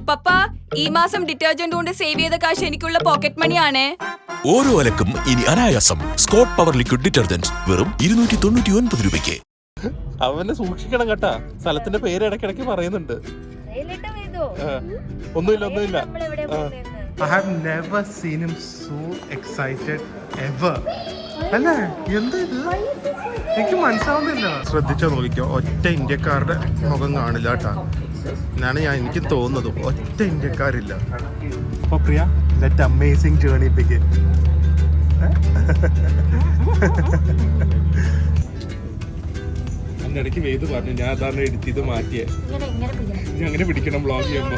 പപ്പ ഈ മാസം ഡിറ്റർജന്റ് കൊണ്ട് സേവ് ചെയ്ത കാശ് എനിക്കുള്ള പോക്കറ്റ് മണിയാണേ. ഓരോ അലക്കും ഇനി അനായാസം. സ്കോട്ട് പവർ ലിക്വിഡ് ഡിറ്റർജന്റ് വെറും 299 രൂപയ്ക്ക്. അവനെ സൂക്ഷിക്കണം കേട്ടാ, സ്ഥലത്തിന്റെ പേര് ഇടയ്ക്കിടയ്ക്ക് പറയുന്നുണ്ട്. ഒന്നുമില്ല. I have never seen him so excited ever. അല്ലേ, എന്താ ഇത്? എനിക്ക് മനസ്സിലാവുന്നില്ല. ശ്രദ്ധിച്ചോ നോക്കിക്കോ, ഒറ്റ ഇന്ത്യക്കാരുടെ മുഖം കാണില്ല കേട്ടാ. എനിക്ക് തോന്നുന്നത് ഒറ്റ ഇന്ത്യക്കാരില്ല. അപ്പൊ പ്രിയ, ദാറ്റ് അമേസിംഗ് ജേർണി ബിഗിൻ. ഇടയ്ക്ക് വേദ് പറഞ്ഞു ഞാൻ അതാണ് എടുത്ത് ഇത് മാറ്റിയേ. അങ്ങനെ പിടിക്കണം വ്ളോഗ് ചെയ്യുമ്പോ.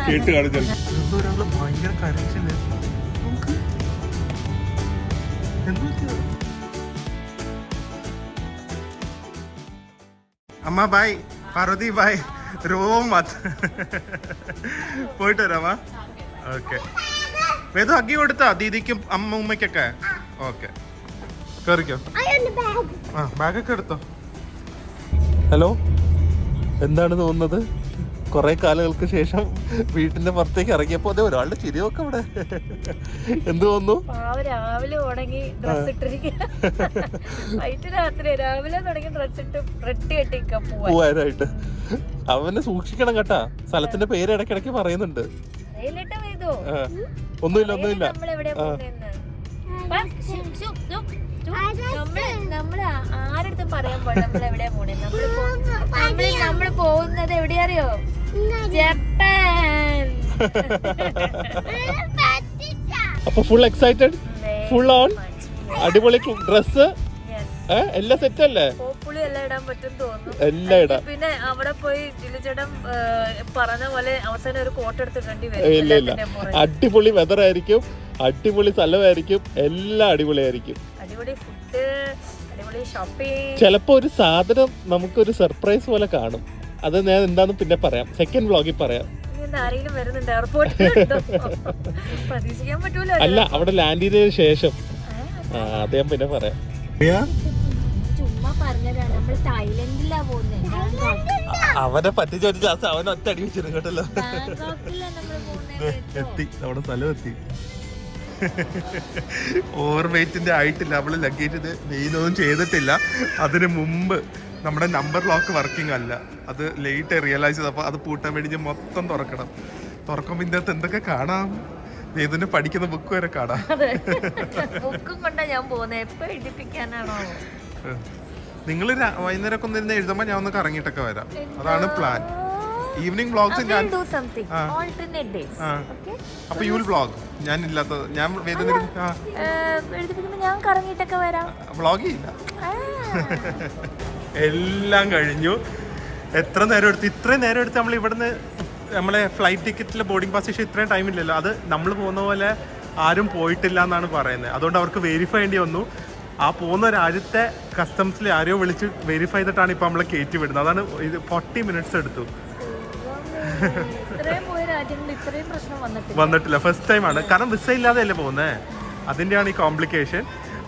കേട്ട് കാണിച്ചാൽ ഒരാള് ഭയങ്കര കരച്ചില്. അമ്മ ബൈ, പാർവതി ബൈ, റോം പോയിട്ട് വരാമാ. ഓക്കെ, വേദു ഹഗ്ഗി കൊടുത്താ ദീദിക്കും അമ്മൂമ്മയ്ക്കൊക്കെ? ഓക്കെ, കേറിക്കോ. ആ, ബാഗൊക്കെ എടുത്തോ. ഹലോ, എന്താണ് തോന്നുന്നത്? കുറെ കാലങ്ങൾക്ക് ശേഷം വീട്ടിന്റെ പുറത്തേക്ക് ഇറങ്ങിയപ്പോ അതെ ഒരാളുടെ ചിരിയൊക്കെ അവിടെ. എന്ത് തോന്നുന്നു? രാവിലെ ഉണങ്ങി ഡ്രസ് ഇട്ടിട്ട് രാത്രി രാവിലെ തുടങ്ങി ഡ്രസ് ഇട്ട് റെഡി കെട്ടിക്ക പോവാനായിട്ട്. അവനെ സൂക്ഷിക്കണം കേട്ടാ, സ്ഥലത്തിന്റെ പേര് ഇടയ്ക്കിടയ്ക്ക് പറയുന്നുണ്ട്. ഒന്നുമില്ല. നമ്മള് ആരടുത്തും പറയാൻ പോലെ നമ്മൾ എവിടെയാ പോണേ. നമ്മള് പോകുന്നത് എവിടെയാ അറിയോ? ജപ്പാൻ. അപ്പൊ ഫുൾ എക്സൈറ്റഡ്, ഫുൾ ഓൺ, അടിപൊളി ഡ്രസ് എല്ലാം സെറ്റ് അല്ലേ? ഹോപ്പ്ഫുള്ളി എല്ലാം ഇടാൻ പറ്റും തോന്നുന്നു. എല്ലാം ഇടാം. പിന്നെ അവിടെ പോയി ജിലുചേട്ടൻ പറഞ്ഞ പോലെ അവസാനം ഒരു കോട്ട് എടുത്തിടേണ്ടി ഇല്ല, അടിപൊളി വെതർ ആയിരിക്കും, അടിപൊളി സ്ഥലമായിരിക്കും, എല്ലാം അടിപൊളിയായിരിക്കും. അടിപൊളി ഫുഡ്, അടിപൊളി ഷോപ്പിംഗ്. ചിലപ്പോ ഒരു സാധനം നമുക്കൊരു സർപ്രൈസ് പോലെ കാണും. അത് ഞാൻ എന്താന്ന് പിന്നെ പറയാം, സെക്കൻഡ് വ്ളോഗിൽ പറയാം. ആരെങ്കിലും വരുന്നുണ്ട് എയർപോർട്ടിൽ? പ്രതീക്ഷിക്കാൻ പറ്റൂല. അല്ല, അവിടെ ലാൻഡ് ചെയ്തതിനു ശേഷം. അദ്ദേഹം പിന്നെ പറയാം. ചുമ്മാ പറഞ്ഞതാണ്, നമ്മൾ തായ്ലൻഡിലാ പോകുന്നത്. അവനെ പറ്റിച്ചോദിച്ച അവനെ ഒറ്റ അടി വെച്ചിരുന്നു കേട്ടല്ലോ. എത്തി, നമ്മുടെ സ്ഥലം എത്തി. ഓവർ വെയിറ്റിന്റെ ആയിട്ടില്ല, നമ്മള് ലഗേജ് വെയിലൊന്നും ചെയ്തിട്ടില്ല. അതിന് മുമ്പ് നമ്മുടെ നമ്പർ ലോക്ക് വർക്കിംഗ് അല്ല, അത് ലേറ്റ് റിയലൈസ് ചെയ്തപ്പോൾ അത് പൂട്ടാൻ വേണ്ടി മൊത്തം തുറക്കുമ്പോൾ ഇതിൻ്റെ അകത്ത് എന്തൊക്കെ കാണാം? ഇതിന് പഠിക്കുന്ന ബുക്ക് വരെ കാണാം. ബുക്കും കൊണ്ടാ ഞാൻ പോകുന്നത്. എപ്പോ എഴുതിപ്പിക്കാനാണോ? നിങ്ങൾ വൈകുന്നേരം ഒക്കെ ഒന്നിരുന്ന് എഴുതുമ്പോൾ ഞാൻ ഒന്ന് കറങ്ങിയിട്ടൊക്കെ വരാം, അതാണ് പ്ലാൻ. ഈവനിങ് വ്ളോഗ്സ് ഞാൻ അപ്പൊ യു വിൽ വ്ളോഗ്. ഞാൻ ഇല്ലാത്തത് ഞാൻ ഞാൻ കറങ്ങിയിട്ടൊക്കെ വരാം. വ്ളോഗ് ചെയ്യില്ല. എല്ലാം കഴിഞ്ഞു. എത്ര നേരം എടുത്ത്? ഇത്രയും നേരം എടുത്ത് നമ്മൾ ഇവിടുന്ന് നമ്മളെ ഫ്ലൈറ്റ് ടിക്കറ്റിലെ ബോർഡിംഗ് പാസ് ശേഷം ഇത്രയും ടൈം ഇല്ലല്ലോ. അത് നമ്മൾ പോകുന്ന പോലെ ആരും പോയിട്ടില്ല എന്നാണ് പറയുന്നത്. അതുകൊണ്ട് അവർക്ക് വെരിഫൈ ചെയ്യേണ്ടി വന്നു. ആ പോകുന്ന രാജ്യത്തെ കസ്റ്റംസിൽ ആരെയോ വിളിച്ച് വെരിഫൈ ചെയ്തിട്ടാണ് ഇപ്പൊ നമ്മളെ കയറ്റി വിടുന്നത്. അതാണ് ഇത് 40 മിനിറ്റ്സ് എടുത്തു. വന്നിട്ടില്ല, ഫസ്റ്റ് ടൈം ആണ്. കാരണം വിസ ഇല്ലാതെ അല്ലേ പോകുന്നേ, അതിന്റെയാണ് ഈ കോംപ്ലിക്കേഷൻ.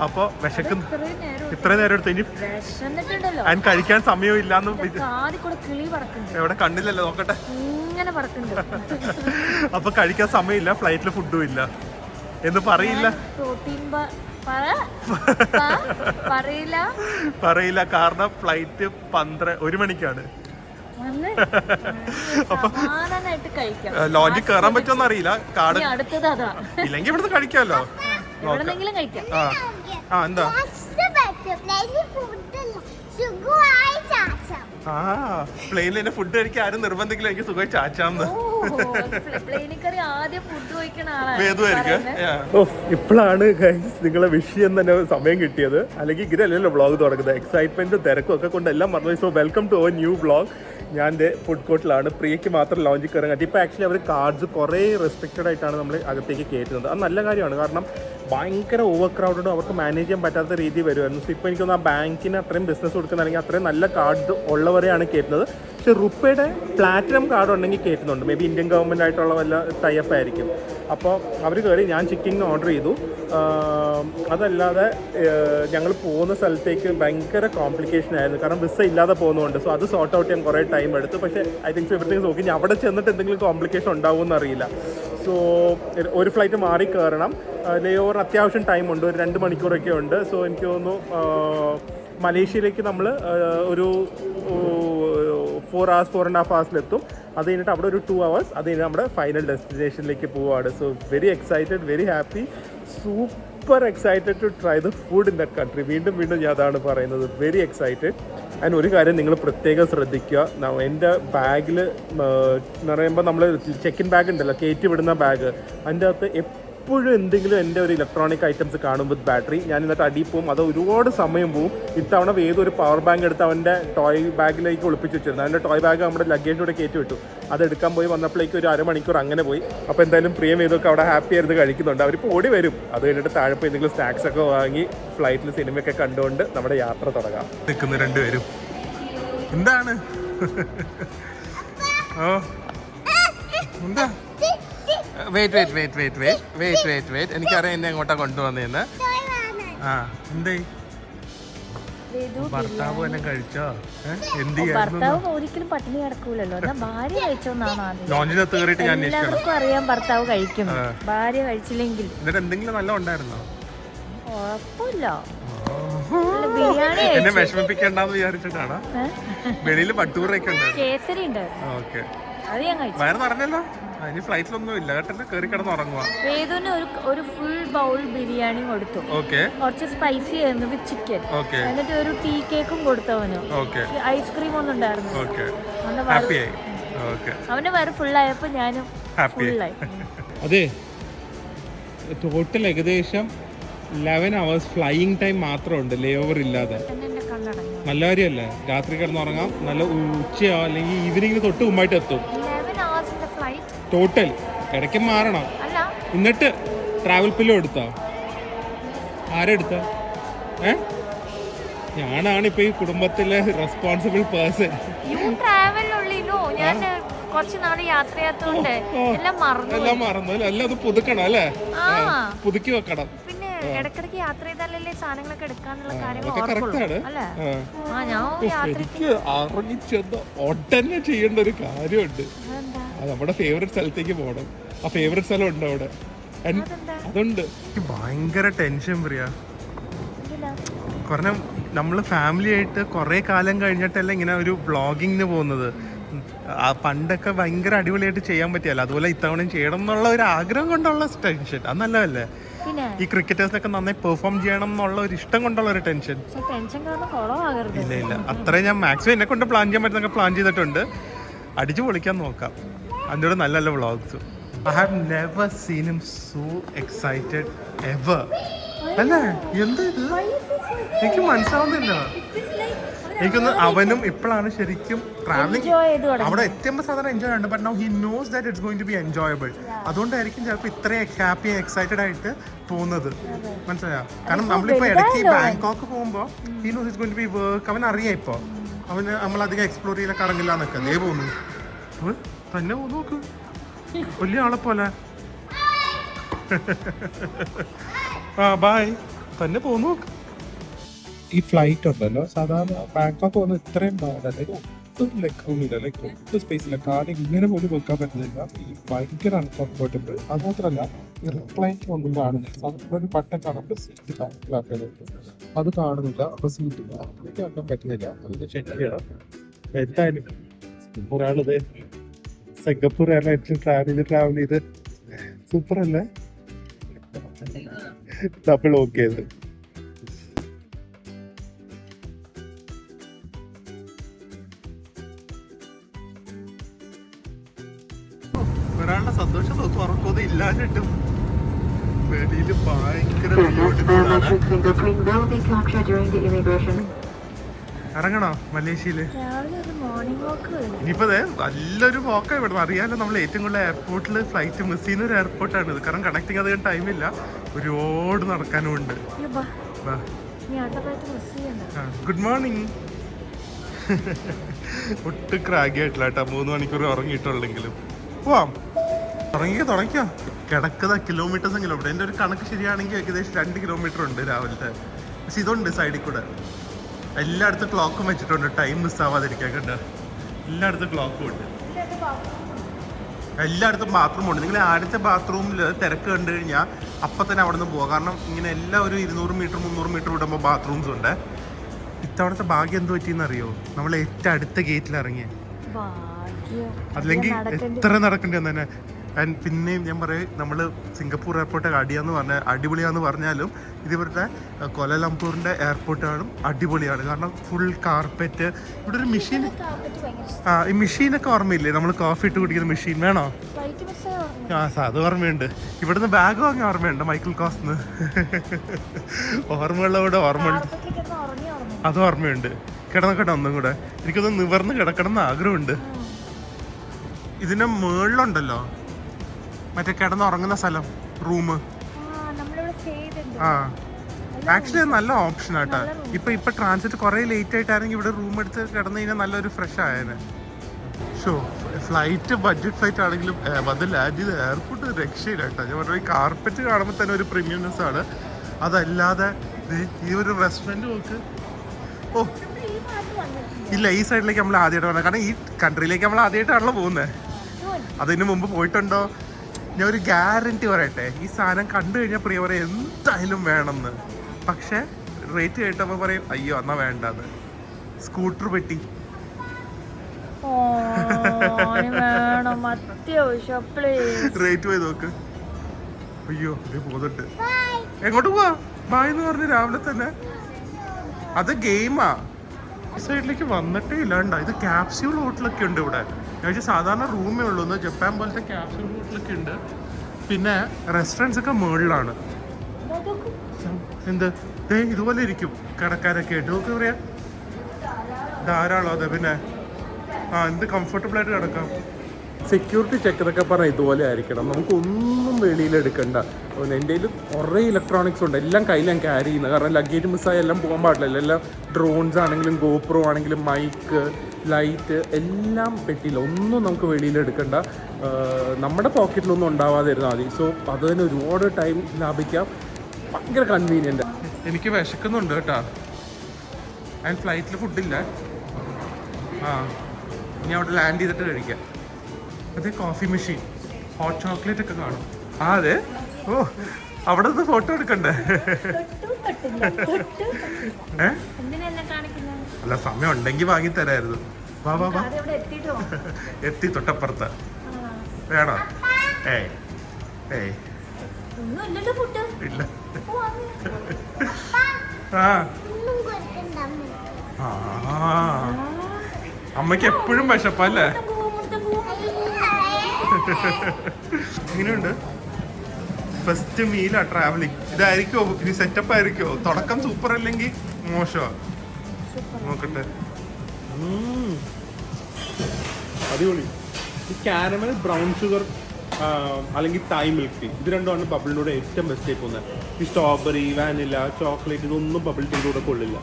അപ്പൊ വിശക്കുന്ന ഇത്രയും നേരം എടുത്തു. ഇനി അതിന് കഴിക്കാൻ സമയവും ഇല്ലാന്ന് എവിടെ കണ്ടില്ലല്ലോ, നോക്കട്ടെ. അപ്പൊ കഴിക്കാൻ സമയമില്ല, ഫ്ലൈറ്റിൽ ഫുഡും ഇല്ല എന്ന് പറയില്ല. പറയില്ല, കാരണം ഫ്ലൈറ്റ് 1 മണിക്കാണ്. അപ്പൊ ലോഞ്ചിൽ കയറാൻ പറ്റുമെന്ന് അറിയില്ല. കാർഡ് ഇല്ലെങ്കിൽ ഇവിടുന്ന് കഴിക്കാമല്ലോ. എന്താ പ്ലെയിനിൽ എന്നെ ഫുഡ് കഴിക്കാൻ ആരും നിർബന്ധിക്കില്ല, എനിക്ക് സുഖമായി ചാച്ചാന്ന്. ഇപ്പോഴാണ് നിങ്ങളെ വിഷയം തന്നെ സമയം കിട്ടിയത്, അല്ലെങ്കിൽ ഇങ്ങനെയല്ലല്ലോ വ്ളോഗ് തുടങ്ങുന്നത്. എക്സൈറ്റ്മെന്റും തിരക്കും ഒക്കെ കൊണ്ട് എല്ലാം മറന്നു. So welcome to our new vlog. ഞാൻ ഫുഡ് കോർട്ടിലാണ്. പ്രിയയ്ക്ക് മാത്രം ലോഞ്ചിൽ കയറാൻ പറ്റി. ഇപ്പോൾ ആക്ച്വലി അവർ കാർഡ്സ് കുറേ റെസ്ട്രിക്റ്റഡ് ആയിട്ടാണ് നമ്മൾ അകത്തേക്ക് കയറ്റുന്നത്. അത് നല്ല കാര്യമാണ്, കാരണം ഭയങ്കര ഓവർ ക്രൗഡഡും അവർക്ക് മാനേജ് ചെയ്യാൻ പറ്റാത്ത രീതി വരുമായിരുന്നു. സോ ഇപ്പോൾ എനിക്കൊന്ന് ആ ബാങ്കിന് അത്രയും ബിസിനസ് കൊടുക്കുന്ന അല്ലെങ്കിൽ അത്രയും നല്ല കാർഡ് ഉള്ളവരെയാണ് കയറ്റുന്നത്. പക്ഷേ റുപ്പയുടെ പ്ലാറ്റിനം കാർഡ് ഉണ്ടെങ്കിൽ കയറ്റുന്നുണ്ട്. മേ ബി ഇന്ത്യൻ ഗവൺമെൻറ് ആയിട്ടുള്ള വല്ല ടൈപ്പ് ആയിരിക്കും. അപ്പോൾ അവർ കയറി, ഞാൻ ചിക്കൻ ഓർഡർ ചെയ്തു. അതല്ലാതെ ഞങ്ങൾ പോകുന്ന സ്ഥലത്തേക്ക് ഭയങ്കര കോംപ്ലിക്കേഷൻ ആയിരുന്നു, കാരണം വിസ ഇല്ലാതെ പോകുന്നതുകൊണ്ട്. സോ അത് സോർട്ട് ഔട്ട് ചെയ്യാൻ കുറേ ടൈം എടുത്തു. പക്ഷേ ഐ തിങ്ക് എവറിത്തിങ് നോക്കി ഇനി അവിടെ ചെന്നിട്ട് എന്തെങ്കിലും കോംപ്ലിക്കേഷൻ ഉണ്ടാവുമെന്ന് അറിയില്ല. സോ ഒരു ഫ്ലൈറ്റ് മാറി കയറണം. ലേ ഓവർ അത്യാവശ്യം ടൈമുണ്ട്, ഒരു 2 മണിക്കൂറൊക്കെ ഉണ്ട്. സോ എനിക്ക് തോന്നുന്നു മലേഷ്യയിലേക്ക് നമ്മൾ ഒരു 4 hours 4.5 hours അത് കഴിഞ്ഞിട്ട് അവിടെ ഒരു 2 hours, അത് കഴിഞ്ഞ് നമ്മുടെ ഫൈനൽ ഡെസ്റ്റിനേഷനിലേക്ക് പോവാണ്. So very excited, very happy, super excited to try the food in that country. വീണ്ടും വീണ്ടും ഞാൻ അതാണ് പറയുന്നത്, വെരി എക്സൈറ്റഡ്. ആൻഡ് ഒരു കാര്യം നിങ്ങൾ പ്രത്യേകം ശ്രദ്ധിക്കുക, എൻ്റെ ബാഗിൽ എന്ന് പറയുമ്പോൾ നമ്മൾ ചെക്ക് ഇൻ ബാഗ് ഉണ്ടല്ലോ, കയറ്റി വിടുന്ന ബാഗ്, അതിൻ്റെ അകത്ത് എപ്പോഴും എന്തെങ്കിലും എൻ്റെ ഒരു ഇലക്ട്രോണിക് ഐറ്റംസ് കാണും വിത്ത് ബാറ്ററി. ഞാൻ എന്നിട്ട് അടിയിൽ പോകും, അത് ഒരുപാട് സമയം പോവും. ഇത്തവണ ഏതൊരു പവർ ബാങ്ക് എടുത്ത് അവൻ്റെ ടോയ് ബാഗിലേക്ക് ഒളിപ്പിച്ച് വെച്ചിരുന്നു. അതിൻ്റെ ടോയ് ബാഗ് നമ്മുടെ ലഗേജിലൂടെ കയറ്റി വിട്ടു. അതെടുക്കാൻ പോയി വന്നപ്പോഴേക്കും ഒരു 1/2 മണിക്കൂർ അങ്ങനെ പോയി. അപ്പോൾ എന്തായാലും പ്രിയം ഇതൊക്കെ അവിടെ ഹാപ്പി ആയിരുന്നു കഴിക്കുന്നുണ്ട്. അവരിപ്പോൾ ഓടി വരും. അത് കഴിഞ്ഞിട്ട് താഴെ പോയി എന്തെങ്കിലും സ്നാക്സ് ഒക്കെ വാങ്ങി ഫ്ലൈറ്റിൽ സിനിമയൊക്കെ കണ്ടുകൊണ്ട് നമ്മുടെ യാത്ര തുടങ്ങാം. നിൽക്കുന്ന രണ്ടുപേരും എന്താണ് ഓ എന്താ വെയിറ്റ് എനിക്കറിയാം എന്നെ എങ്ങോട്ടാ കൊണ്ടുവന്നേന്ന്. ആ എന്തേ ഭർത്താവ് എല്ലാം കഴിച്ചോ? എന്ത് ഭർത്താവ് ഒരിക്കലും പട്ടിണി കിടക്കൂലല്ലോ, എന്നാ ഭാര്യ കഴിച്ചോന്നാണ് ലോഞ്ചിനകത്ത് കയറിയിട്ട് ഞാൻ എല്ലാവർക്കും അറിയാം ഭർത്താവ് കഴിക്കും, ഭാര്യ കഴിച്ചില്ലെങ്കിൽ. എന്നിട്ട് എന്തെങ്കിലും നല്ല ഉണ്ടായിരുന്നോ? കുഴപ്പമില്ല, ബിരിയാണി എന്നെ വിഷമിപ്പിക്കണ്ടെന്ന് വിചാരിച്ചിട്ടാണ്. വെളിയിൽ പട്ടൂറൊക്കെ ഉണ്ടായിരുന്നു, കേസരി ഉണ്ട്, ഓക്കെ. അത് ഞാൻ കഴിച്ചു. വയറ് പറഞ്ഞല്ലോ, ഇനി ഫ്ലൈറ്റിലൊന്നും ഇല്ല കേട്ടോ, കയറി കിടന്ന് ഉറങ്ങുക. വേദുവിന് ഒരു ഫുൾ ബൗൾ ബിരിയാണി കൊടുത്തു, കുറച്ച് സ്പൈസി ആയിരുന്നു വിത്ത് ചിക്കൻ. എന്നിട്ട് ഒരു ടീ കേക്കും കൊടുത്തവന്, ഐസ്ക്രീം ഒന്നും ഉണ്ടായിരുന്നു. അവന്റെ വയറ് ഫുള്ളായപ്പോ ഞാനും ഫുള്ളായി. അതെ, ടോട്ടൽ ഏകദേശം 11 hours ഫ്ലൈയിങ് ടൈം മാത്രമുണ്ട്, ലേ ഓവർ ഇല്ലാതെ. നല്ല കാര്യമല്ലേ? രാത്രി കിടന്നുറങ്ങാം, നല്ല ഉച്ചയോ അല്ലെങ്കിൽ ഈവനിങ്ങിന് തൊട്ട് മുമ്പായിട്ട് എത്തും. ടോട്ടൽ ഇടയ്ക്ക് മാറണം. എന്നിട്ട് ട്രാവൽ പില്ലോ എടുത്തോ? ആരെടുത്ത? ഞാനാണ് ഇപ്പൊ ഈ കുടുംബത്തിലെ റെസ്പോൺസിബിൾ പേഴ്സൺ. എല്ലാം മറന്നു അല്ല, അത് പുതുക്കണം അല്ലേ, പുതുക്കി വെക്കണം. ഇടക്കിടക്ക് യാത്ര ചെയ്താലല്ലേ സാധനങ്ങളൊക്കെ എടുക്കാനുള്ള കറക്റ്റാണ്. എനിക്ക് ഇറങ്ങിച്ചെന്ന് ഉടനെ ചെയ്യേണ്ട ഒരു കാര്യമുണ്ട്. നമ്മുടെ ഫേവറേറ്റ് സ്ഥലത്തേക്ക് പോകണം. ആ ഫേവറേറ്റ് സ്ഥലം ഉണ്ട് അവിടെ, അതുണ്ട്. ഭയങ്കര ടെൻഷൻ പ്രിയ. കാരണം നമ്മള് ഫാമിലി ആയിട്ട് കുറെ കാലം കഴിഞ്ഞിട്ടല്ല ഇങ്ങനെ ഒരു വ്ളോഗിങ്ങിന് പോകുന്നത്. പണ്ടൊക്കെ ഭയങ്കര അടിപൊളിയായിട്ട് ചെയ്യാൻ പറ്റിയല്ലോ, അതുപോലെ ഇത്തവണ ചെയ്യണം എന്നുള്ള ഒരു ആഗ്രഹം കൊണ്ടുള്ള ടെൻഷൻ, അത് നല്ലതല്ലേ? ഈ ക്രിക്കറ്റേഴ്സിനൊക്കെ നന്നായി പെർഫോം ചെയ്യണം എന്നുള്ള ഒരു ഇഷ്ടം കൊണ്ടുള്ള ഒരു ടെൻഷൻ. ഇല്ല അത്രയും ഞാൻ മാക്സിമം എന്നെ കൊണ്ട് പ്ലാൻ ചെയ്യാൻ പറ്റുന്നൊക്കെ പ്ലാൻ ചെയ്തിട്ടുണ്ട്. അടിച്ചു പൊളിക്കാൻ നോക്കാം. അതിൻ്റെ നല്ല നല്ല vlogs. I have never seen him so excited ever. അല്ലേ, എന്താ ഇത്? എനിക്ക് മനസ്സിലാവുന്നില്ല. എനിക്കൊന്ന് അവനും ഇപ്പോഴാണ് ശരിക്കും ട്രാവലിംഗ് അവിടെ എത്തുമ്പോൾ സാധാരണ എൻജോയ് ഉണ്ട്. But now he knows that it's going to be enjoyable. അതുകൊണ്ടായിരിക്കും ചിലപ്പോൾ ഇത്രയും ഹാപ്പി എക്സൈറ്റഡ് ആയിട്ട് പോകുന്നത്, മനസ്സിലായോ? കാരണം നമ്മളിപ്പോൾ ഇടയ്ക്ക് ബാങ്കോക്ക് പോകുമ്പോൾ he knows it's going to be work. അവൻ അറിയാം ഇപ്പോൾ, അവന് നമ്മളധികം എക്സ്പ്ലോർ ചെയ്യില്ല, കറങ്ങില്ല എന്നൊക്കെ. അതേ പോകുന്നു തന്നെ പോകുന്നു, നോക്ക് വലിയ ആളെ പോലെ. ആ ബൈ, തന്നെ പോകുന്നു നോക്ക്. ഈ ഫ്ലൈറ്റ് ഉണ്ടല്ലോ, സാധാരണ ബാങ്കോക്ക് പോകുന്ന ഇത്രയും പാടല്ലേ, ഒട്ടും ലെക്കൊന്നുമില്ല, ലൈക്ക് ഒട്ടും സ്പേസില്ല. കാര്യം ഇങ്ങനെ പോലും വെക്കാൻ പറ്റുന്നില്ല. ഈ ഭയങ്കര അൺകംഫർട്ടബിൾ. അത് മാത്രമല്ല, എയർപ്ലൈനിൽ ഒന്നും കാണുന്നില്ല. സാധാരണ ഒരു ബട്ടൺ കാണുമ്പോൾ സീറ്റ് അത് കാണുന്നില്ല. അപ്പൊ സീറ്റ് വെക്കാൻ പറ്റുന്നില്ല. അതിന് ചെക്ക് ചെയ്യണം. എന്തായാലും ഒരാളിത് സിംഗപ്പൂർ എയർലൈൻസിൽ ട്രാവൽ ചെയ്ത് സൂപ്പർ അല്ലേ? നമ്മൾ ഓക്കെ ചെയ്ത് ഒരാളുടെ സന്തോഷം നോക്കും, ഉറക്കൊന്നും ഇല്ലാഞ്ഞിട്ടും വെളിയിൽ ഭയങ്കര. ഇറങ്ങണോ മലേഷ്യയില്? ഇനിയിപ്പോ നല്ലൊരു പോക്ക ഇവിടെ. അറിയാലോ, നമ്മൾ ഏറ്റവും കൂടുതൽ എയർപോർട്ടിൽ ഫ്ലൈറ്റ് മിസ് ചെയ്യുന്ന ഒരു എയർപോർട്ടാണ് ഇത്. കാരണം കണക്ടിങ് അധികം ടൈമില്ല. ഒരുപാട് നടക്കാനും ഉണ്ട്. Good morning. ഒട്ടും ക്രാഗി ആയിട്ടില്ല കേട്ടോ, 3 മണിക്കൂർ ഉറങ്ങിയിട്ടുള്ളെങ്കിലും. പോവാം, തുടങ്ങിക്കോ. കിടക്കുന്ന കിലോമീറ്റേഴ്സ് എങ്കിലും എൻ്റെ ഒരു കണക്ക് ശരിയാണെങ്കിൽ ഏകദേശം 2 കിലോമീറ്റർ ഉണ്ട് രാവിലത്തെ. പക്ഷെ ഇതുണ്ട് സൈഡിൽ കൂടെ എല്ലായിടത്തും ക്ലോക്കും വെച്ചിട്ടുണ്ട്, ടൈം മിസ്സാവാതിരിക്കാൻ കേട്ടോ. എല്ലായിടത്തും ക്ലോക്കും ഉണ്ട്, എല്ലായിടത്തും ബാത്റൂം ഉണ്ട്. നിങ്ങൾ ആദ്യത്തെ ബാത്റൂമിൽ തിരക്ക് കണ്ടു കഴിഞ്ഞാൽ അപ്പം തന്നെ അവിടെ നിന്ന് പോകാം. കാരണം ഇങ്ങനെ എല്ലാം ഒരു 200 മീറ്റർ 300 മീറ്റർ വിടുമ്പോൾ ബാത്റൂംസ് ഉണ്ട്. ഇത്തവണത്തെ ഭാഗ്യം എന്ത് പറ്റിയെന്ന് അറിയോ? നമ്മൾ ഏറ്റവും അടുത്ത ഗേറ്റിൽ ഇറങ്ങിയ, അല്ലെങ്കിൽ എത്ര നടക്കേണ്ടി തന്നെ. പിന്നെയും ഞാൻ പറയും, നമ്മൾ സിംഗപ്പൂർ എയർപോർട്ട് അടിപൊളിയാന്ന് പറഞ്ഞാലും ഇതുവരുടെ കോലാലംപൂറിൻ്റെ എയർപോർട്ടാണ് അടിപൊളിയാണ്. കാരണം ഫുൾ കാർപ്പറ്റ്, ഇവിടെ ഒരു മെഷീൻ, ഈ മെഷീനൊക്കെ ഓർമ്മയില്ലേ, നമ്മൾ കോഫി ഇട്ട് കുടിക്കുന്ന മെഷീൻ വേണോ? അത് ഓർമ്മയുണ്ട്. ഇവിടുന്ന് ബാഗ് വാങ്ങി ഓർമ്മയുണ്ട് മൈക്കിൾ കോസ്ന്ന്. ഓർമ്മയുള്ളവിടെ ഓർമ്മയുണ്ട്, അത് ഓർമ്മയുണ്ട്. കിടന്നൊക്കെ ഒന്നും കൂടെ എനിക്കൊന്ന് നിവർന്ന് കിടക്കണം എന്ന് ആഗ്രഹമുണ്ട്. ഇതിന്റെ മുകളിലുണ്ടല്ലോ മറ്റേ കിടന്നുറങ്ങുന്ന സ്ഥലം, റൂം. ആ ആക്ച്വലി നല്ല ഓപ്ഷൻ ആട്ടാ. ഇപ്പൊ ട്രാൻസിറ്റ് കുറെ ലേറ്റ് ആയിട്ടാണെങ്കിൽ ഇവിടെ റൂം എടുത്ത് കിടന്നു കഴിഞ്ഞാൽ നല്ലൊരു ഫ്രഷ് ആയേനെ. ഷോ ഫ്ലൈറ്റ് ബഡ്ജറ്റ് ഫ്ലൈറ്റ് ആണെങ്കിലും അത് ലാൻഡ് ചെയ്ത് എയർപോർട്ട് രക്ഷയില്ല കേട്ടോ. ഞാൻ പറഞ്ഞ ഈ കാർപ്പറ്റ് കാണുമ്പോൾ തന്നെ ഒരു പ്രീമിയംനെസ് ആണ്. അതല്ലാതെ ഈ ഒരു റെസ്റ്റോറൻറ്റ് നോക്ക്. ഓ ഇല്ല, ഈ സൈഡിലേക്ക് നമ്മൾ ആദ്യമായിട്ട് വന്നത്, കാരണം ഈ കൺട്രിയിലേക്ക് നമ്മൾ ആദ്യമായിട്ടാണല്ലോ പോകുന്നത്. അതിന് മുമ്പ് പോയിട്ടുണ്ടോ? ഞാൻ ഒരു ഗ്യാരണ്ടി പറയട്ടെ, ഈ സാധനം കണ്ടു കഴിഞ്ഞാൽ പ്രിയ പറയും എന്തായാലും വേണമെന്ന്. പക്ഷെ റേറ്റ് കേട്ടപ്പോൾ പറയും അയ്യോ എന്നാ വേണ്ടെന്ന്. സ്കൂട്ടർ പെട്ടി റേറ്റ് പോയി നോക്ക്. അയ്യോ ഇത് പോകുന്നുണ്ട്. എങ്ങോട്ട് പോവാ? ബായ് എന്ന് പറഞ്ഞ് രാവിലെ തന്നെ. അത് ഗെയിമാ. ഈ സൈഡിലേക്ക് വന്നിട്ടേ ഇല്ലാണ്ട. ഇത് ക്യാപ്സ്യൂൾ ഹോട്ടലൊക്കെ ഉണ്ട് ഇവിടെ. ഞാൻ സാധാരണ റൂമേ ഉള്ളൂ, ജപ്പാൻ പോലത്തെ ക്യാപ്സ്യൂൾ ഹോട്ടലൊക്കെ ഉണ്ട്. പിന്നെ റെസ്റ്റോറൻറ്റ്സ് ഒക്കെ മുകളിലാണ്. എന്ത് ഇതുപോലെ ഇരിക്കും കിടക്കാരൊക്കെ ആയിട്ട്. നോക്ക് പറയാ ധാരാളം. അതെ പിന്നെ എന്ത് കംഫർട്ടബിൾ ആയിട്ട് കിടക്കാം. സെക്യൂരിറ്റി ചെക്ക് എന്നൊക്കെ പറഞ്ഞാൽ ഇതുപോലെ ആയിരിക്കണം. നമുക്കൊന്നും വെളിയിൽ എടുക്കണ്ട. എൻ്റെ കയ്യിൽ കുറേ ഇലക്ട്രോണിക്സ് ഉണ്ട്, എല്ലാം കയ്യിൽ ഞാൻ ക്യാരി ചെയ്യുന്നത്. കാരണം ലഗേജ് മിസ്സായി എല്ലാം പോകാൻ പാടില്ല. എല്ലാം ഡ്രോൺസ് ആണെങ്കിലും ഗോപ്രോ ആണെങ്കിലും മൈക്ക് ലൈറ്റ് എല്ലാം പെട്ടിയില്ല. ഒന്നും നമുക്ക് വെളിയിൽ എടുക്കണ്ട, നമ്മുടെ പോക്കറ്റിലൊന്നും ഉണ്ടാവാതിരുന്നാൽ മതി. സോ അത് തന്നെ ഒരുപാട് ടൈം ലാഭിക്കാം. ഭയങ്കര കൺവീനിയൻ്റ്. എനിക്ക് വിശക്കുന്നുണ്ട് കേട്ടോ. ആൻഡ് ഫ്ലൈറ്റിൽ ഫുഡില്ല. ഇനി അവിടെ ലാൻഡ് ചെയ്തിട്ട് കഴിക്കാം. അതെ കോഫി മെഷീൻ, ഹോട്ട് ചോക്ലേറ്റ് ഒക്കെ കാണും. അതെ. ഓ അവിടെ നിന്ന് ഫോട്ടോ എടുക്കണ്ടേ? അല്ല സമയം ഉണ്ടെങ്കിൽ വാങ്ങി തരായിരുന്നു. വാ വാ വാ, എത്തി തൊട്ടപ്പുറത്ത്. വേണോ? ഇല്ല. അമ്മയ്ക്ക് എപ്പോഴും വിശപ്പല്ലേ? എങ്ങനെയുണ്ട്? First മീലാ travelling. ഇതായിരിക്കോ ഇനി സെറ്റപ്പ് ആയിരിക്കോ? തുടക്കം സൂപ്പർ അല്ലെങ്കിൽ മോശമാണ്? നോക്കട്ടെ. അടിപൊളി. ഈ കാരമൽ ബ്രൗൺ ഷുഗർ അല്ലെങ്കിൽ തായ് മിൽക്ക് ടീ, ഇത് രണ്ടുമാണ് ബബിളിലൂടെ ഏറ്റവും ബെസ്റ്റ് ആയി പോകുന്നത്. ഈ സ്ട്രോബെറി വാനില ചോക്ലേറ്റ് ഇതൊന്നും ബബിൾ ടീയിലൂടെ കൊള്ളില്ല.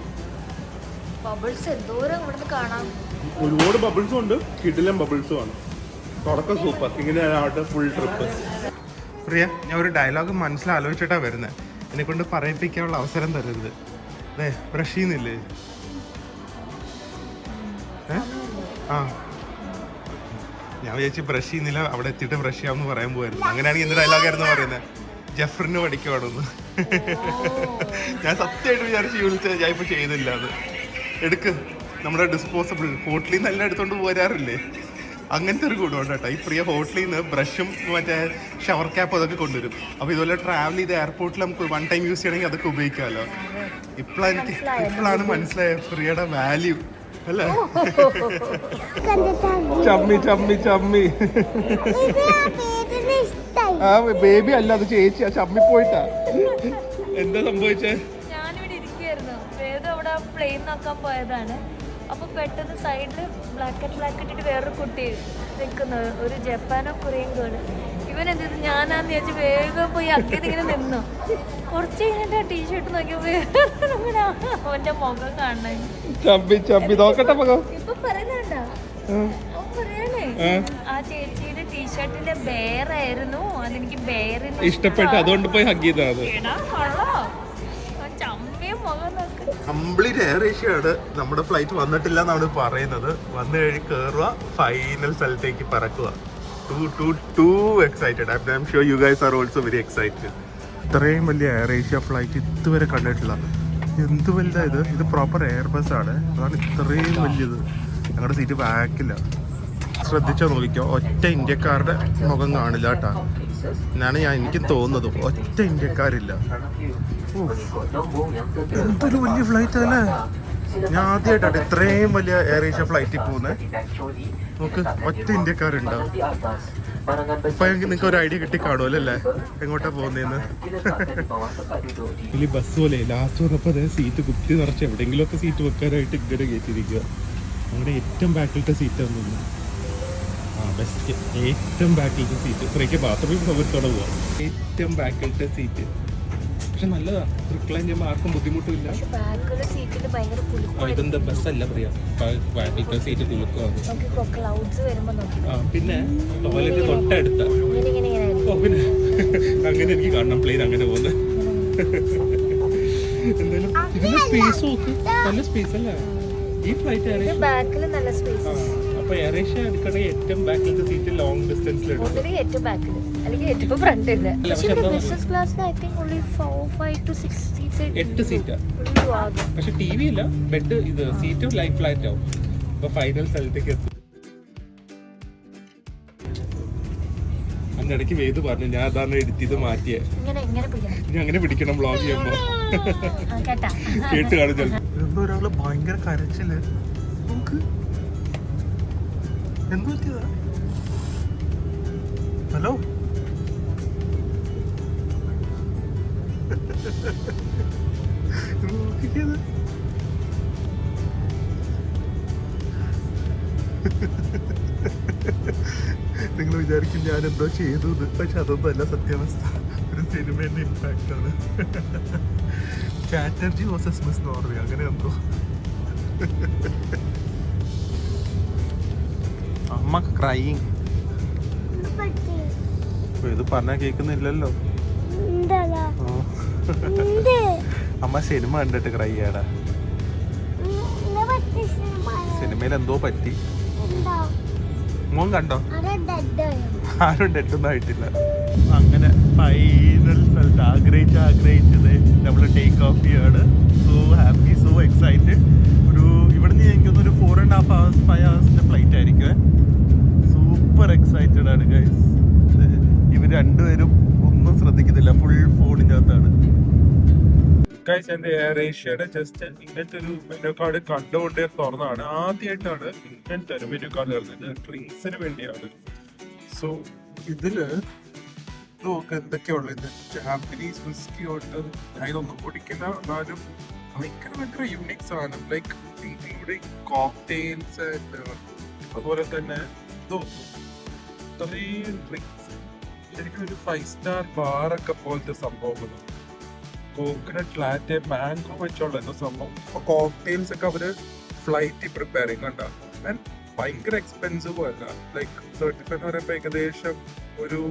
ഒരുപാട് ബബിൾസും ഉണ്ട്, കിടിലൻ ബബിൾസും ആണ്. തുടക്കം സൂപ്പർ. ഇങ്ങനെ ഫുൾ ട്രിപ്പ്. പ്രിയ, ഞാൻ ഒരു ഡയലോഗ് മനസ്സിലാലോചിച്ചിട്ടാണ് വരുന്നത്. എന്നെ കൊണ്ട് പറയിപ്പിക്കാനുള്ള അവസരം തരരുത്. അതെ ബ്രഷ് ചെയ്യുന്നില്ലേ? ഞാൻ വിചാരിച്ചു ബ്രഷ് ചെയ്യുന്നില്ല, അവിടെ എത്തിയിട്ട് ബ്രഷ് ചെയ്യാമെന്ന് പറയാൻ പോയായിരുന്നു. അങ്ങനെയാണെങ്കിൽ എന്ത് ഡയലോഗായിരുന്നു പറയുന്നത്? ജെഫറിന് പഠിക്കുവാണെന്ന്. ഞാൻ സത്യമായിട്ട് വിചാരിച്ച് വിളിച്ചത് ഞാൻ ഇപ്പോൾ ചെയ്തില്ല. അത് എടുക്ക്, നമ്മുടെ ഡിസ്പോസബിൾ ഹോട്ടലിൽ നിന്ന് എല്ലാം എടുത്തോണ്ട് പോരാറില്ലേ? അങ്ങനത്തെ ഒരു ഗുണമുണ്ട് കേട്ടോ. ഈ പ്രിയ ഹോട്ടലിൽ നിന്ന് ബ്രഷും മറ്റേ ഷവർ ക്യാപ്പ് അതൊക്കെ കൊണ്ടുവരും. അപ്പോൾ ഇതുപോലെ ട്രാവൽ ചെയ്ത് എയർപോർട്ടിൽ നമുക്ക് 1 ടൈം യൂസ് ചെയ്യണമെങ്കിൽ അതൊക്കെ ഉപയോഗിക്കാമല്ലോ. ഇപ്പോഴാണ് മനസ്സിലായത് പ്രിയയുടെ വാല്യൂ അല്ലേ? ചമ്മി ചമ്മി ചമ്മി. ആ ബേബി അല്ല, അത് ചേച്ചി. ആ ചമ്മി പോയിട്ടാ. എന്താ സംഭവിച്ചേ? ഞാനിവിടെ ഇരിക്കുകയായിരുന്നു, വേദം അവിടെ പ്ലെയിൻ നോക്കാൻ പോയതാണ്. അപ്പോൾ പെട്ടെന്ന് സൈഡിൽ ബ്ലാക്ക് ഇട്ടിട്ട് വേറൊരു കുട്ടി നിൽക്കുന്നത്, ഒരു ജപ്പാനോ കൊറിയൻ ഗേൾ. ഇവൻ എന്ത് ചെയ്തു, ഞാനാന്ന് വിചാരിച്ച് വേഗം പോയി അക്കിങ്ങനെ നിന്നു. കുറച്ച് കഴിഞ്ഞിട്ട് ടീഷർട്ട് നോക്കിയപ്പോ അവന്റെ മുഖം കാണണേ. ഇപ്പൊ പറയുന്നുണ്ടോ? അവൻ പറയണേ ആ ചേച്ചിയുടെ ടീഷർട്ടിന്റെ ബെയറായിരുന്നു, അതെനിക്ക് ബെയറിന് ഇഷ്ടപ്പെട്ടു, അതുകൊണ്ട് പോയി ഹഗ് ചെയ്താണ്. ചമ്മയും മുഖം നോക്ക്. കംപ്ലീറ്റ് എയർ ഏഷ്യ ആണ്. നമ്മുടെ ഫ്ലൈറ്റ് വന്നിട്ടില്ല എന്നാണ് പറയുന്നത്. വന്നു കഴിഞ്ഞ് കയറുക, ഫൈനൽ സ്ഥലത്തേക്ക് പറക്കുക. Too excited. I am sure you guys are also very excited. ഇത്രയും വലിയ എയർ ഏഷ്യ ഫ്ലൈറ്റ് ഇതുവരെ കണ്ടിട്ടില്ല. എന്ത് വലുതാണ് ഇത് പ്രോപ്പർ എയർ ബസ് ആണ്, അതാണ് ഇത്രയും വലിയത്. ഞങ്ങളുടെ സീറ്റ് ബാക്കില്ല. ശ്രദ്ധിച്ചാൽ നോക്കിക്കോ, ഒറ്റ ഇന്ത്യക്കാരുടെ മുഖം കാണില്ല കേട്ടാ. എനിക്ക് തോന്നുന്നത് ഒറ്റ ഇന്ത്യക്കാരില്ല. എന്തൊരു വലിയ ഫ്ലൈറ്റ് അല്ലേ. ഞാൻ ആദ്യമായിട്ടാണ് ഇത്രയും വലിയ എയർ ഏഷ്യ ഫ്ലൈറ്റിൽ പോകുന്നത്. നമുക്ക് ഒറ്റ ഇന്ത്യക്കാരുണ്ടാവും. ഇപ്പൊ നിങ്ങൾക്ക് ഒരു ഐഡിയ കിട്ടി കാണുമല്ലോ അല്ലേ എങ്ങോട്ടാ പോകുന്നതെന്ന്. വലിയ ബസ് പോലെ ലാസ്റ്റ് വന്നപ്പോൾ അതേ സീറ്റ് കുത്തി നിറച്ച് എവിടെയെങ്കിലുമൊക്കെ സീറ്റ് വെക്കാനായിട്ട് ഇങ്ങനെ കയറ്റിയിരിക്കുക. അങ്ങനെ ഏറ്റവും ബാക്കിലത്തെ സീറ്റാന്ന് തോന്നുന്നു. ബെസ്റ്റ് ഏറ്റവും ബാക്കിലത്തെ സീറ്റ്. ഇത്രയ്ക്ക് ബാത്റൂമിൽ സൗകര്യത്തോടെ പോവാം. ഏറ്റവും ബാക്കിലത്തെ സീറ്റ് പക്ഷെ നല്ലതാണ്. റിക്ലൈൻ ചെയ്യുമ്പോൾ ആർക്കും ബുദ്ധിമുട്ടില്ല. ഇതെന്താ ബസ്സല്ല പറയാ, ബാക്കിലത്തെ സീറ്റ് കുലുക്കുവാണ്. പിന്നെ ടോയ്ലറ്റ് തൊട്ടടുത്ത. ഓ പിന്നെ അങ്ങനെ എനിക്ക് കാണണം പ്ലെയിൻ അങ്ങനെ പോകുന്നത്. എന്തായാലും ഇതിന്റെ സ്പേസ് നോക്ക്, നല്ല സ്പേസ് അല്ലേ ഈ ഫ്ലൈറ്റ്. അപ്പൊ എയർ ഏഷ്യ എടുക്കണമെങ്കിൽ ഏറ്റവും ബാക്കിലത്തെ സീറ്റ് ലോങ് ഡിസ്റ്റൻസിൽ എടുക്കും. എട്ട് സീറ്റാ. പക്ഷെ ടി വി ഇല്ല, ബെഡ് ഇത് സീറ്റ് ലൈഫ് ഫ്ലാറ്റ് ആവും. അപ്പൊ ഫൈനൽ സ്ഥലത്തേക്ക് എത്തും. അതിനിടയ്ക്ക് വേദ് പറഞ്ഞു ഞാൻ അതാണ് എടുത്തിത് മാറ്റിയേ. ഇനി അങ്ങനെ പിടിക്കണം വ്ളോഗ് ചെയ്യുമ്പോ. കേട്ട് കാണും ചിലപ്പോ. എന്തോ ഒരാള് ഭയങ്കര കരച്ചില്. എന്ത് പറ്റിയതാ? ഹലോ നിങ്ങൾ വിചാരിക്കും ഞാൻ എന്തോ ചെയ്തു, പക്ഷെ അതൊന്നും അല്ല സത്യാവസ്ഥ. ഒരു സിനിമയുടെ ഇമ്പാക്റ്റ് ആണ്. ചാറ്റർജി വേഴ്സസ് മിസ് നോർവേ അങ്ങനെ എന്തോ. അമ്മ ക്രൈയിങ്. ഇത് പറഞ്ഞാ കേൾക്കുന്നില്ലല്ലോ. അമ്മ സിനിമ കണ്ടിട്ട് ക്രൈ ചെയ്യാടാ. സിനിമയിൽ എന്തോ പറ്റി. മോൻ കണ്ടോ? ആരും ഡെഡൊന്നും ആയിട്ടില്ല. അങ്ങനെ ഫൈനൽ സ്ഥലത്ത് ആഗ്രഹിച്ചത് നമ്മൾ ടേക്ക് ഓഫ് ചെയ്യാണ്. So happy, so excited. ഇവിടുന്ന് എനിക്കൊന്നൊരു 4.5 hours 5 hours ഫ്ലൈറ്റ് ആയിരിക്കും. സൂപ്പർ എക്സൈറ്റഡ് ആണ് ഗൈസ്. ഇവർ രണ്ടുപേരും ഒന്നും ശ്രദ്ധിക്കുന്നില്ല, ഫുൾ ഫോണിൻ്റെ അകത്താണ്. ഗൈസ് എന്റെ എയർ ഏഷ്യയുടെ ജസ്റ്റ് ഇങ്ങനത്തെ ഒരു മെനു കാർഡ് കണ്ടുകൊണ്ടേ തുറന്നാണ്. ആദ്യമായിട്ടാണ് ഇങ്ങനത്തെ ഒരു മെനു കാർഡ് തുറന്നത്. ഡ്രിങ്ക്സിന് വേണ്ടിയാണ്. സോ ഇതില് നോക്ക് എന്തൊക്കെയുള്ളത്. ജാപ്പനീസ് വിസ്കി തൊട്ട് ഞാൻ ഇതൊന്നും കുടിക്കില്ല, എന്നാലും ഭയങ്കര യൂണിക് സാധനം. ലൈക്ക് ഇൻക്ലൂഡിങ് കോക്ടെയിൽസ് ആൻഡ് അതുപോലെ തന്നെ ഇത്രയും ഡ്രിങ്ക്സ്. ശരിക്കും ഒരു 5-star ബാറൊക്കെ പോലത്തെ സംഭവങ്ങൾ. കോക്കനട്ട് ലാറ്റെ മാംഗോ വെച്ചുള്ള എന്തോ സംഭവം. അപ്പോൾ കോക്ടെയിൽസ് ഒക്കെ അവര് ഫ്ലൈറ്റിൽ പ്രിപ്പയർ ചെയ്യുന്നുണ്ട. ആൻഡ് ഭയങ്കര എക്സ്പെൻസീവ് അല്ല. ലൈക്ക് 35 എന്ന് പറയുമ്പോൾ ഏകദേശം ഒരു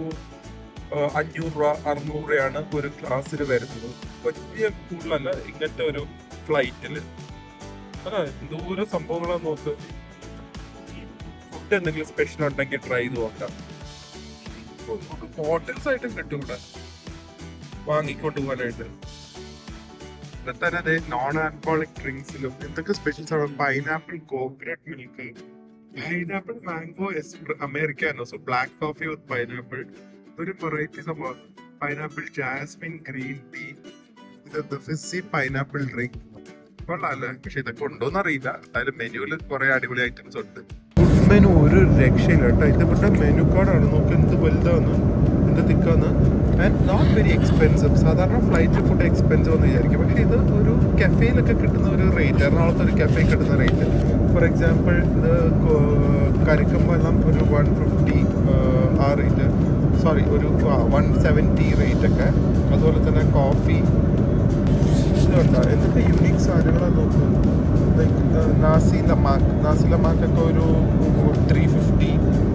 500 രൂപ 600 രൂപയാണ് ഒരു ക്ലാസ്സിൽ വരുന്നത്. വലിയ കൂടുതലല്ല ഇങ്ങനത്തെ ഒരു ഫ്ലൈറ്റിൽ. അല്ല ദൂരം സംഭവങ്ങളാണ് നോക്ക്. ഫുഡ് എന്തെങ്കിലും സ്പെഷ്യൽ ഉണ്ടെങ്കിൽ ട്രൈ ചെയ്ത് നോക്കാം. ഹോട്ടൽസ് ആയിട്ടും കിട്ടും ഇവിടെ വാങ്ങിക്കൊണ്ട് പോകാനായിട്ട്. തന്നെ നോൺ ആൽക്കഹോളിക് ഡ്രിങ്ക്സിലും എന്തൊക്കെ സ്പെഷ്യൽസ് ആണ്. Pineapple coconut milk, pineapple mango Americano, so black coffee with pineapple. ഒരു വെറൈറ്റി സംഭവം. പൈനാപ്പിൾ ജാസ്മിൻ ഗ്രീൻ ടീ, ഇതെന്ത് ഫിസ്സി പൈനാപ്പിൾ ഡ്രിങ്ക്. കൊള്ളാല്ലേ? പക്ഷെ ഇതൊക്കെ ഉണ്ടോന്ന് അറിയില്ല. എന്തായാലും മെനുവിൽ കുറെ അടിപൊളി ഐറ്റംസ് ഉണ്ട്. ഫുഡ് മെനു ഒരു രക്ഷയില്ല കേട്ടോ. ഇതിന്റെ മെനു കാർഡാണ് നോക്ക് എന്ത് വലുതാന്ന്, എന്ത് തിക്കാന്ന്. And not very expensive. സാധാരണ ഫ്ലൈറ്റ് ഫുഡ് എക്സ്പെൻസീവ് എന്ന് വിചാരിക്കും, പക്ഷേ ഇത് ഒരു കഫേയിലൊക്കെ കിട്ടുന്ന ഒരു റേറ്റ്. എറണാകുളത്ത് ഒരു കഫേ കിട്ടുന്ന റേറ്റ്. ഫോർ എക്സാമ്പിൾ ഇത് കരിക്കും വെള്ളം ഒരു 150 ആ റേറ്റ്. സോ സോറി ഒരു 170 റേറ്റ് ഒക്കെ. അതുപോലെ തന്നെ കോഫി ഇതുണ്ട്. എന്തൊക്കെ യുണീക്ക് സാധനങ്ങളാണ് നോക്കുന്നത്. ലൈക്ക് നാസി ലമാക്കൊക്കെ ഒരു 350.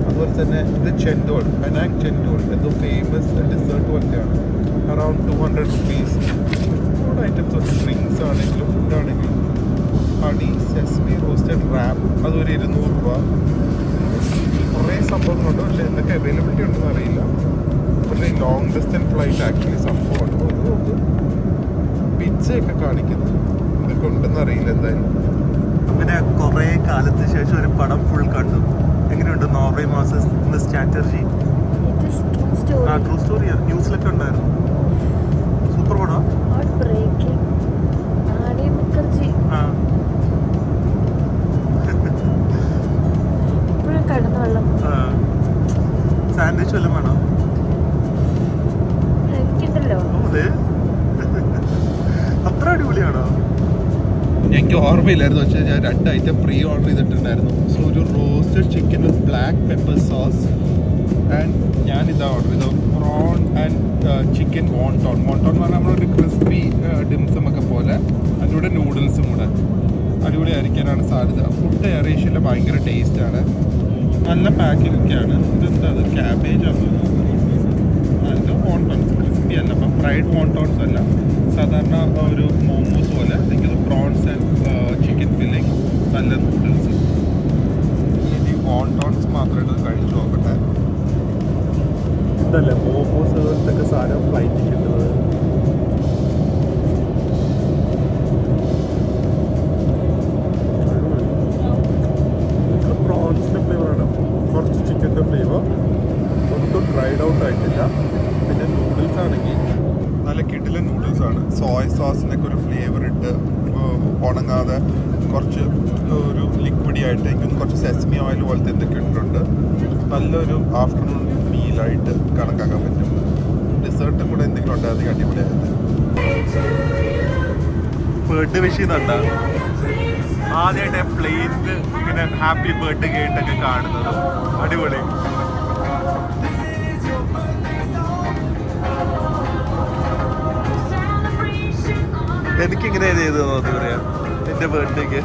അതുപോലെ തന്നെ ഇത് ചെൻഡോൾ, പെനാങ് ചെൻഡോൾ, എന്തോ ഫേമസ് ഡെസേർട്ട് പോലത്തെയാണ്. Around 200 rupees. ഫുഡ് ഐറ്റംസ് ഉണ്ട്. ഡ്രിങ്ക്സ് ആണെങ്കിലും ഫുഡാണെങ്കിലും. ഹണി സെസ്മി റോസ്റ്റഡ് റാപ്പ് അതൊരു 200 രൂപ. കുറേ സംഭവങ്ങളുണ്ട്. പക്ഷേ എന്തൊക്കെ അവൈലബിലിറ്റി ഉണ്ടെന്ന് അറിയില്ല. ഇവിടെ ലോങ് ഡിസ്റ്റൻസ് ഫ്ലൈറ്റ് ആക്ച്വലി സംഭവമാണ്. നമുക്ക് പിzzയൊക്കെ കാണിക്കുന്നത് ഇതൊക്കെ ഉണ്ടെന്ന് അറിയില്ല എന്തായാലും. അങ്ങനെ കുറേ കാലത്തിന് ശേഷം ഒരു പടം ഫുൾ കണ്ടു. എങ്ങനെയുണ്ട്? Norway masses Chatterjee. ട്രൂ സ്റ്റോറിയാ, ന്യൂസിലൊക്കെ ഉണ്ടായിരുന്നു. സൂപ്പർ പടം. സാൻഡ്വിച്ച് വല്ലതും വേണോ? അത്ര അടിപൊളിയാണോ? എനിക്ക് ഓർമ്മയില്ലായിരുന്നു. പക്ഷേ ഞാൻ 2 ഐറ്റം പ്രീ ഓർഡർ ചെയ്തിട്ടുണ്ടായിരുന്നു. സോ ഒരു roasted chicken with black pepper sauce and ഞാനിതാ ഓർഡർ ചെയ്തത് പ്രോൺ ആൻഡ് ചിക്കൻ വോണ്ടോൺ. വോണ്ടോൺ എന്ന് പറഞ്ഞാൽ നമ്മളൊരു ക്രിസ്പി ഡിംസം ഒക്കെ പോലെ. അതിലൂടെ നൂഡിൽസും കൂടെ അടിപൊളിയായിരിക്കാനാണ് സാധ്യത. ഫുഡ് ഏറേഷ്യയിലെ ഭയങ്കര ടേസ്റ്റാണ്. നല്ല പാക്കിംഗ് ഒക്കെയാണ്. ഇതെന്താ അത്? ക്യാബേജാണ്. ഇത് വോണ്ടോൺസ് ക്രിസ്പി അല്ല, അപ്പം ഫ്രൈഡ് വോണ്ടോൺസ് അല്ല, സാധാരണ ഒരു മോമോസ് പോലെ. എനിക്ക് പ്രോൺസ് ആൻഡ് ചിക്കൻ ഫില്ലിങ്, നല്ല നൂഡിൽസ്. ഇനി വോണ്ടോൺസ് മാത്രമായിട്ട് കഴിച്ചു നോക്കട്ടെ. ഇതല്ലേ മോമോസ് പോലത്തെ സാധനം ഫ്ലൈറ്റിൽ കിട്ടുന്നത്. പ്രോൺസിൻ്റെ ഫ്ലേവറാണ്, കുറച്ച് ചിക്കൻ്റെ ഫ്ലേവർ, ഒട്ടും ഡ്രൈഡ് ഔട്ട് ആയിട്ടില്ല. പിന്നെ നൂഡിൽസ് ആണെങ്കിൽ നല്ല കിടിലൻ നൂഡിൽസാണ്. സോയ സോസിനൊക്കെ ഒരു ഫ്ലേവർ ഇട്ട് ഉണങ്ങാതെ കുറച്ച് ഒരു ലിക്വിഡി ആയിട്ട് എനിക്കൊന്ന് കുറച്ച് സെസ്മി ഓയിൽ പോലത്തെ എന്തൊക്കെ ഇട്ടിട്ടുണ്ട്. നല്ലൊരു ആഫ്റ്റർനൂൺ മീലായിട്ട് കണക്കാക്കാൻ പറ്റും. ഡെസേർട്ടും കൂടെ എന്തെങ്കിലും ഉണ്ടായിരുന്നെങ്കിൽ അടിപൊളിയായിരുന്നു. ബർത്ത്ഡേ വിഷ് ചെയ്യുന്നുണ്ടോ? ആദ്യമായിട്ട് പ്ലെയിനിൽ ഇങ്ങനെ ഹാപ്പി ബർത്ത്ഡേ കേട്ടൊക്കെ കാണുന്നത് അടിപൊളി. എനിക്കിങ്ങനെ ചെയ്ത് തോന്നി പറയാ എൻ്റെ ബർത്ത്ഡേക്ക്.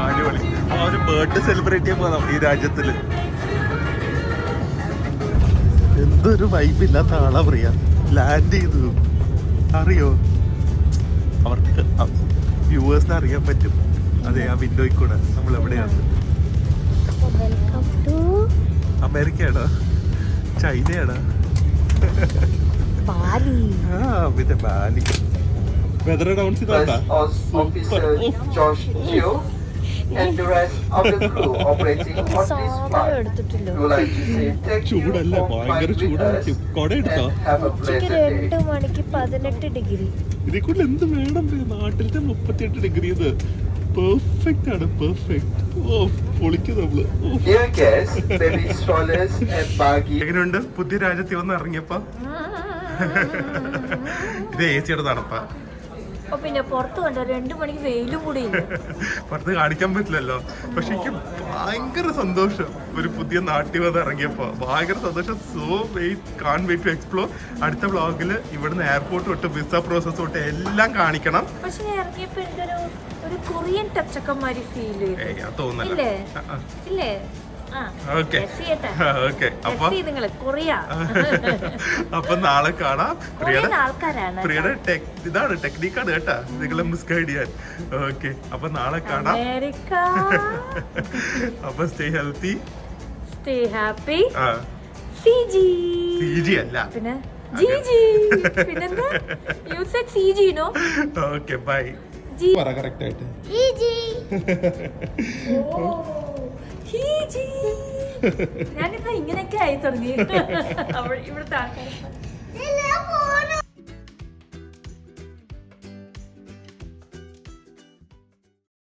അടിപൊളി. ആ ഒരു ബർത്ത്ഡേ സെലിബ്രേറ്റ് ചെയ്യാൻ പോകാം ഈ രാജ്യത്തിൽ. എന്തൊരു വൈബില്ലാത്ത ആളാ പറയാ. ലാൻഡ് ചെയ്തു അറിയോ? അവർക്ക് വ്യൂവേഴ്സിനെ അറിയാൻ പറ്റും. അതെ, ആ വിൻഡോയിൽ കൂടെ നമ്മൾ എവിടെയാണ്. അമേരിക്കയാണോ? ചൈനയാണോ? പിന്നെ ബാലി. വെതർ അനൗൺസ് ചെയ്തോട്ടാ. and the rest of the crew operating on this flight. We would like to say thank you ചൂടല്ല, for ഭയങ്കര flying with us ചൂടാണ്. കൊട എടുത്തോ? and have a pleasant day. 2 മണിക്ക് 18 ഡിഗ്രി. ഇതിൽ കൂടുതൽ എന്ത് വേണം? നാട്ടിലത്തെ 38 ഡിഗ്രി. ഇത് പെർഫെക്റ്റ് ആണ്, പെർഫെക്റ്റ്. ഓ, പൊളിക്കും നമ്മള്. Dear guests, baby strollers and baggy. എങ്ങനെയുണ്ട് പുതിയ രാജ്യത്തിൽ വന്ന് ഇറങ്ങിയപ്പോ? ഇത് AC-യുടെ തണുപ്പാ. പിന്നെ പുറത്ത് കണ്ട 2 മണിക്ക് വെയിലും കൂടി പുറത്ത് കാണിക്കാൻ പറ്റില്ലല്ലോ. പക്ഷെ എനിക്ക് ഭയങ്കര സന്തോഷം ഒരു പുതിയ നാട്ടിൽ വന്ന് ഇറങ്ങിയപ്പോ. ഭയങ്കര സന്തോഷം. So can't wait to explore. അടുത്ത വ്ളോഗിൽ ഇവിടുന്ന് എയർപോർട്ട് തൊട്ട് വിസ പ്രോസസ് തൊട്ട് എല്ലാം കാണിക്കണം. പക്ഷെ ഇറങ്ങിയപ്പോ ഒരു കൊറിയൻ ടച്ചൊക്കെ മാതിരി ഫീൽ ചെയ്തു. തോന്നല്ലേ? ഇല്ലേ? Okay okay. അപ്പൊ നാളെ കാണാം. പ്രിയയുടെ ഇതാണ് ടെക്നിക്കാണ് കേട്ടാ, നിങ്ങളെ മിസ്ഗൈഡ് ചെയ്യാൻ. ഓക്കെ, അപ്പൊ നാളെ കാണാം. അപ്പൊ stay healthy, stay happy. CG അല്ല, പിന്നെ ജിജി. പിന്നെന്താ? You said CG no? Okay, bye. പറ കറക്റ്റ് ആയിട്ട്. ഞാനിപ്പോ ഇങ്ങനെയൊക്കെ ആയി തുടങ്ങി ഇവിടുത്തെ ആൾക്കാർ.